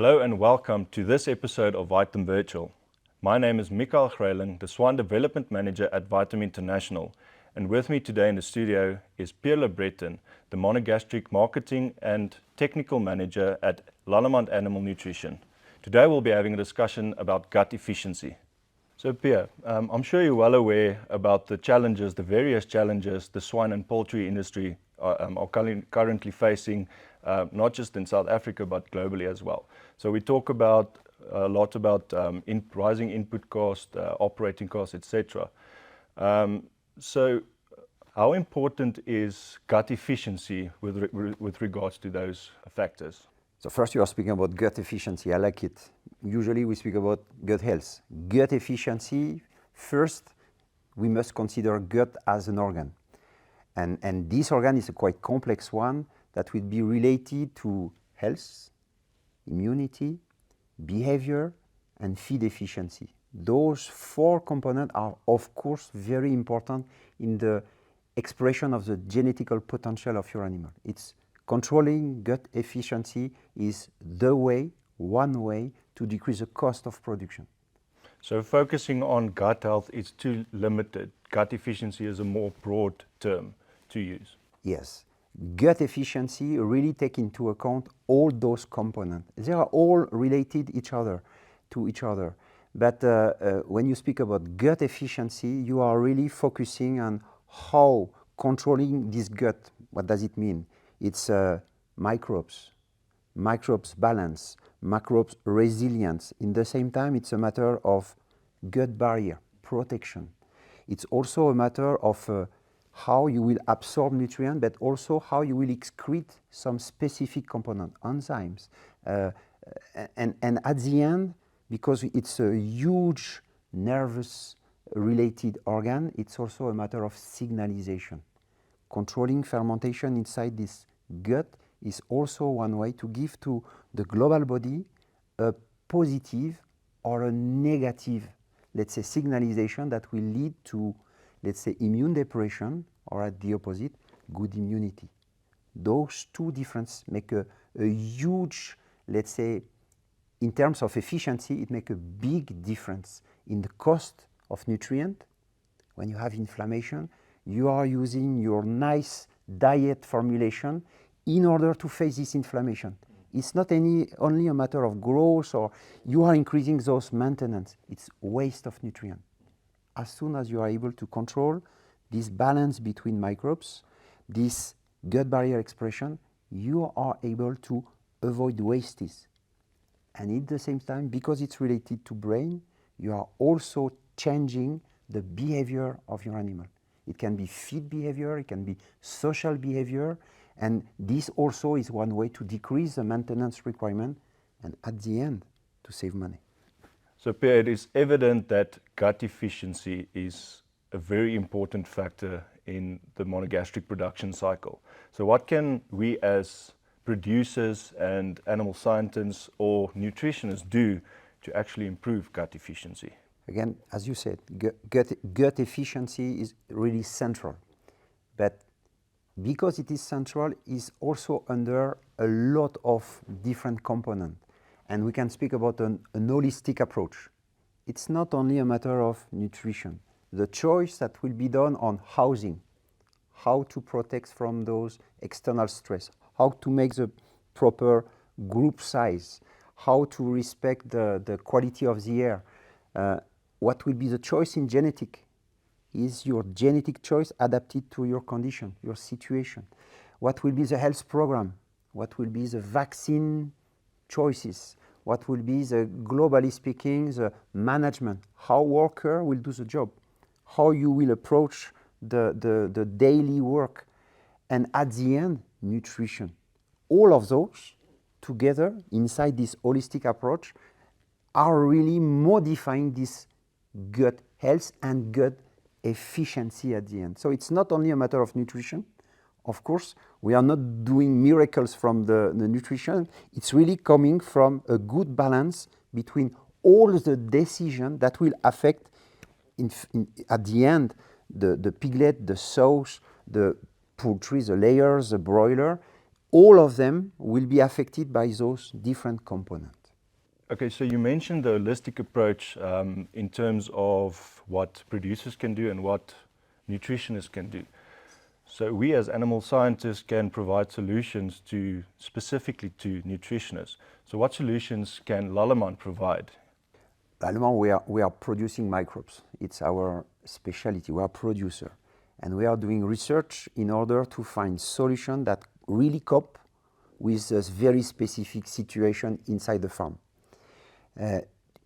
Hello and welcome to this episode of Vitam Virtual. My name is Mikael Greyling, the Swine Development Manager at Vitam International, and with me today in the studio is Pierre Le Breton, the monogastric Marketing and Technical Manager at Lallemand Animal Nutrition. Today we'll be having a discussion about gut efficiency. So Pierre, I'm sure you're well aware about the various challenges the swine and poultry industry are currently facing, not just in South Africa but globally as well. So we talk a lot about rising input cost, operating costs, etc. So how important is gut efficiency with regards to those factors? So first you are speaking about gut efficiency. I like it. Usually we speak about gut health. Gut efficiency, first we must consider gut as an organ. And this organ is a quite complex one that will be related to health, immunity, behavior, and feed efficiency. Those four components are of course very important in the expression of the genetical potential of your animal. It's controlling gut efficiency is one way to decrease the cost of production. So focusing on gut health is too limited. Gut efficiency is a more broad term to use. Yes. Gut efficiency really take into account all those components. They are all related to each other. But when you speak about gut efficiency, you are really focusing on how controlling this gut, what does it mean? It's microbes balance, microbes resilience. In the same time, it's a matter of gut barrier, protection. It's also a matter of how you will absorb nutrients, but also how you will excrete some specific component, enzymes. And at the end, because it's a huge nervous related organ, it's also a matter of signalization. Controlling fermentation inside this gut is also one way to give to the global body a positive or a negative, let's say, signalization that will lead to, let's say, immune depression, or at the opposite, good immunity. Those two differences make a huge, let's say, in terms of efficiency, it makes a big difference in the cost of nutrient. When you have inflammation, you are using your nice diet formulation in order to face this inflammation. It's not only a matter of growth, or you are increasing those maintenance. It's waste of nutrient. As soon as you are able to control this balance between microbes, this gut barrier expression, you are able to avoid wastes. And at the same time, because it's related to brain, you are also changing the behavior of your animal. It can be feed behavior, it can be social behavior, and this also is one way to decrease the maintenance requirement and at the end to save money. So Pierre, it is evident that gut efficiency is a very important factor in the monogastric production cycle. So what can we as producers and animal scientists or nutritionists do to actually improve gut efficiency? Again, as you said, gut efficiency is really central. But because it is central, is also under a lot of different components. And we can speak about an holistic approach. It's not only a matter of nutrition. The choice that will be done on housing, how to protect from those external stress, how to make the proper group size, how to respect the quality of the air. What will be the choice in genetic? Is your genetic choice adapted to your condition, your situation? What will be the health program? What will be the vaccine choices? What will be the, globally speaking, the management? How worker will do the job? How you will approach the daily work? And at the end, nutrition. All of those together inside this holistic approach are really modifying this gut health and gut efficiency at the end. So it's not only a matter of nutrition. Of course, we are not doing miracles from the nutrition. It's really coming from a good balance between all the decisions that will affect, at the end, the piglet, the sows, the poultry, the layers, the broiler. All of them will be affected by those different components. Okay, so you mentioned the holistic approach in terms of what producers can do and what nutritionists can do. So we as animal scientists can provide solutions to specifically to nutritionists. So what solutions can Lallemand provide? Allemand, we are producing microbes. It's our specialty. We are a producer. And we are doing research in order to find solutions that really cope with this very specific situation inside the farm.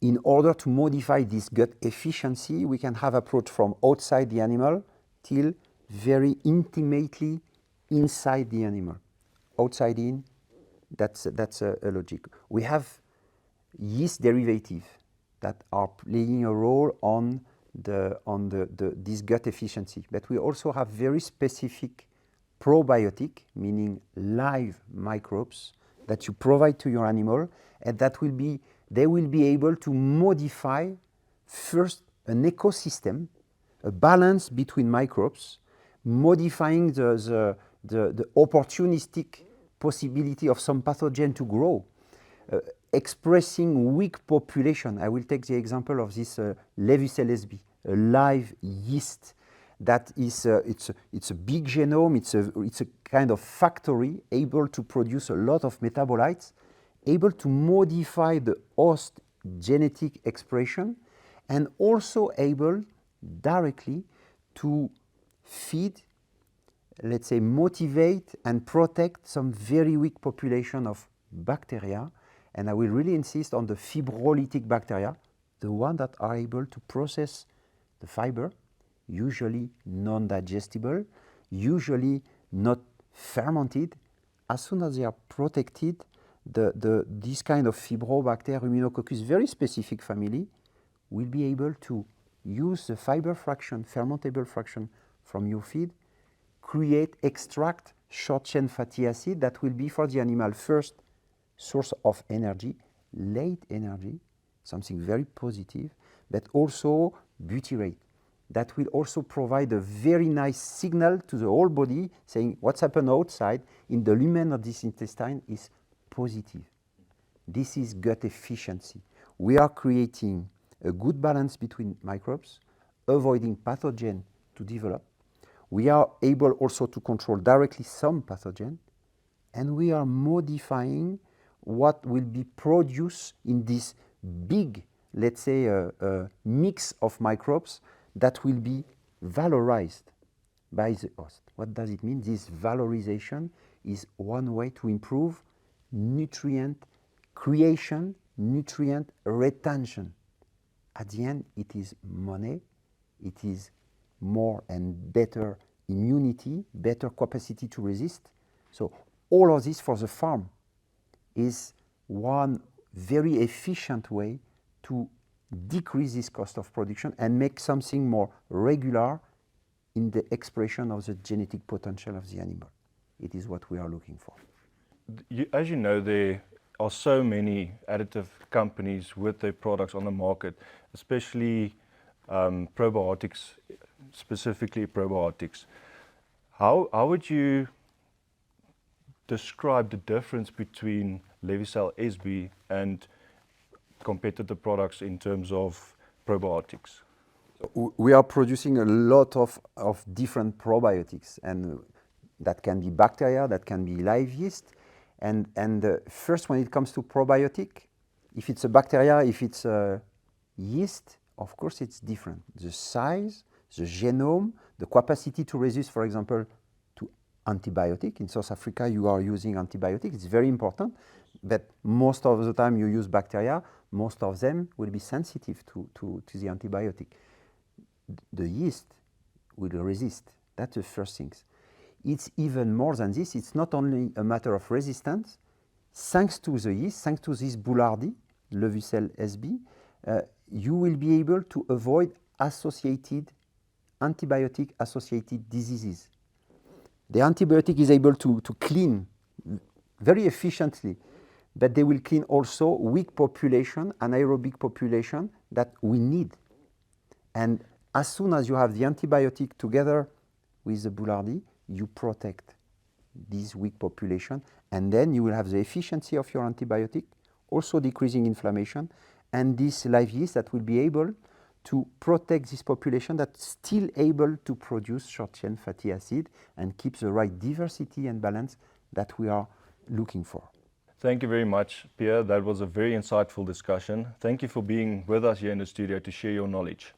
In order to modify this gut efficiency, we can have approach from outside the animal till very intimately inside the animal. Outside in, that's a logic. We have yeast derivatives that are playing a role on this gut efficiency. But we also have very specific probiotic, meaning live microbes that you provide to your animal, and they will be able to modify first an ecosystem, a balance between microbes, modifying the opportunistic possibility of some pathogen to grow, expressing weak population. I will take the example of this Levusel SB, a live yeast that is it's a big genome. It's a kind of factory able to produce a lot of metabolites, able to modify the host genetic expression, and also able directly to feed, let's say, motivate and protect some very weak population of bacteria. And I will really insist on the fibrolytic bacteria, the one that are able to process the fiber, usually non-digestible, usually not fermented. As soon as they are protected, this kind of Fibrobacter immunococcus, very specific family, will be able to use the fiber fraction, fermentable fraction from your feed, extract short-chain fatty acid that will be for the animal first source of energy, late energy, something very positive, but also butyrate. That will also provide a very nice signal to the whole body saying what's happened outside in the lumen of this intestine is positive. This is gut efficiency. We are creating a good balance between microbes, avoiding pathogen to develop. We are able also to control directly some pathogen, and we are modifying what will be produced in this big, let's say, mix of microbes that will be valorized by the host. What does it mean? This valorization is one way to improve nutrient creation, nutrient retention. At the end, it is money, it is more and better immunity, better capacity to resist. So all of this for the farm is one very efficient way to decrease this cost of production and make something more regular in the expression of the genetic potential of the animal. It is what we are looking for. As you know, there are so many additive companies with their products on the market, especially probiotics, specifically probiotics. How would you describe the difference between Levusel SB and competitor products in terms of probiotics? We are producing a lot of different probiotics, and that can be bacteria, that can be live yeast. And first, when it comes to probiotic, if it's a bacteria, if it's a yeast, of course it's different. The size, the genome, the capacity to resist, for example, to antibiotic. In South Africa, you are using antibiotic. It's very important, but most of the time you use bacteria. Most of them will be sensitive to the antibiotic. The yeast will resist. That's the first thing. It's even more than this. It's not only a matter of resistance. Thanks to the yeast, thanks to this Boulardii, Levusel SB, you will be able to avoid antibiotic-associated diseases. The antibiotic is able to clean very efficiently, but they will clean also weak population, anaerobic population that we need. And as soon as you have the antibiotic together with the Boulardii, you protect this weak population, and then you will have the efficiency of your antibiotic also decreasing inflammation, and this live yeast that will be able to protect this population that's still able to produce short-chain fatty acid and keeps the right diversity and balance that we are looking for. Thank you very much, Pierre. That was a very insightful discussion. Thank you for being with us here in the studio to share your knowledge.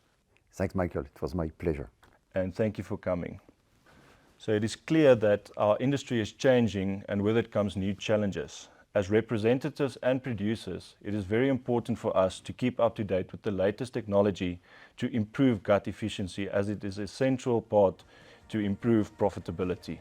Thanks, Michael. It was my pleasure. And thank you for coming. So it is clear that our industry is changing, and with it comes new challenges. As representatives and producers, it is very important for us to keep up to date with the latest technology to improve gut efficiency, as it is an essential part to improve profitability.